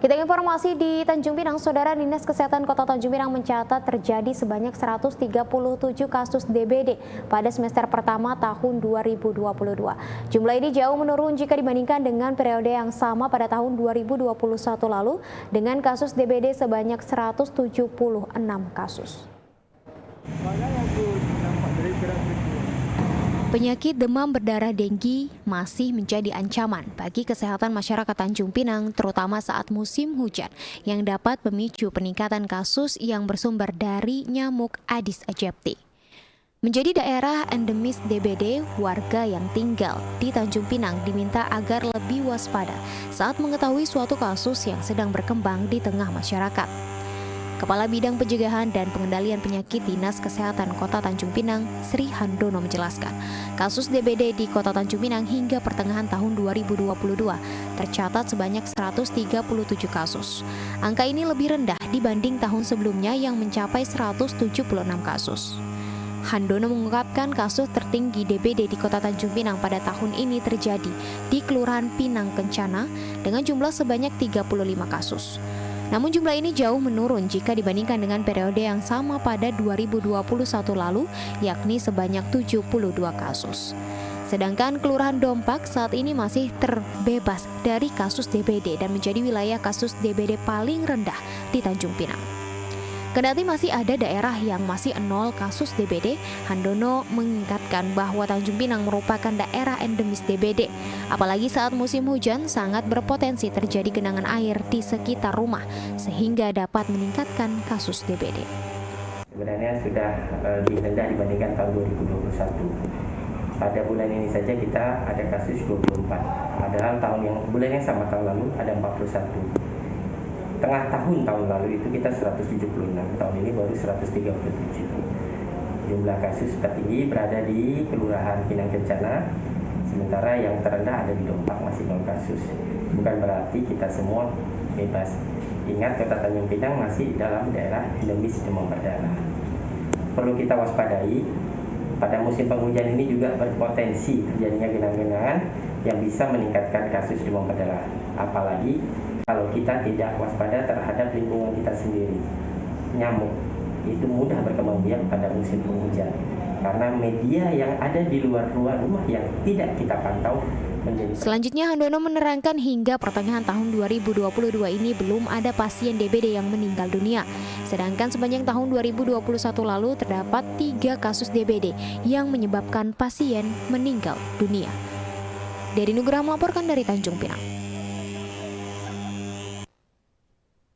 Kita informasi di Tanjung Pinang, Saudara. Dinas Kesehatan Kota Tanjung Pinang mencatat terjadi sebanyak 137 kasus DBD pada semester pertama tahun 2022. Jumlah ini jauh menurun jika dibandingkan dengan periode yang sama pada tahun 2021 lalu dengan kasus DBD sebanyak 176 kasus. Penyakit demam berdarah denggi masih menjadi ancaman bagi kesehatan masyarakat Tanjung Pinang, terutama saat musim hujan yang dapat memicu peningkatan kasus yang bersumber dari nyamuk Aedes aegypti. Menjadi daerah endemis DBD, warga yang tinggal di Tanjung Pinang diminta agar lebih waspada saat mengetahui suatu kasus yang sedang berkembang di tengah masyarakat. Kepala Bidang Pencegahan dan Pengendalian Penyakit Dinas Kesehatan Kota Tanjung Pinang, Sri Handono menjelaskan, kasus DBD di Kota Tanjung Pinang hingga pertengahan tahun 2022 tercatat sebanyak 137 kasus. Angka ini lebih rendah dibanding tahun sebelumnya yang mencapai 176 kasus. Handono mengungkapkan kasus tertinggi DBD di Kota Tanjung Pinang pada tahun ini terjadi di Kelurahan Pinang Kencana dengan jumlah sebanyak 35 kasus. Namun jumlah ini jauh menurun jika dibandingkan dengan periode yang sama pada 2021 lalu, yakni sebanyak 72 kasus. Sedangkan Kelurahan Dompak saat ini masih terbebas dari kasus DBD dan menjadi wilayah kasus DBD paling rendah di Tanjung Pinang. Kendati masih ada daerah yang masih nol kasus DBD, Handono mengingatkan bahwa Tanjung Pinang merupakan daerah endemis DBD. Apalagi saat musim hujan sangat berpotensi terjadi genangan air di sekitar rumah, sehingga dapat meningkatkan kasus DBD. Sebenarnya sudah lebih rendah dibandingkan tahun 2021. Pada bulan ini saja kita ada kasus 24, padahal bulan yang sama tahun lalu ada 41. Tengah tahun lalu itu kita 176, tahun ini baru 137. Jumlah kasus tertinggi berada di Kelurahan Pinang Kencana, sementara yang terendah ada di Dompak, masih 0 kasus. Bukan berarti kita semua bebas. Ingat, Kota Tanjung Pinang masih dalam daerah endemis demam berdarah. Perlu kita waspadai, pada musim penghujan ini juga berpotensi terjadinya genangan-genangan yang bisa meningkatkan kasus demam berdarah. Apalagi kalau kita tidak waspada terhadap lingkungan kita sendiri. Nyamuk itu mudah berkembang biak pada musim penghujan karena media yang ada di luar rumah yang tidak kita pantau menjadi. Selanjutnya, Handono menerangkan hingga pertengahan tahun 2022 ini belum ada pasien DBD yang meninggal dunia. Sedangkan sepanjang tahun 2021 lalu terdapat 3 kasus DBD yang menyebabkan pasien meninggal dunia. Dari Nugraha melaporkan dari Tanjung Pinang.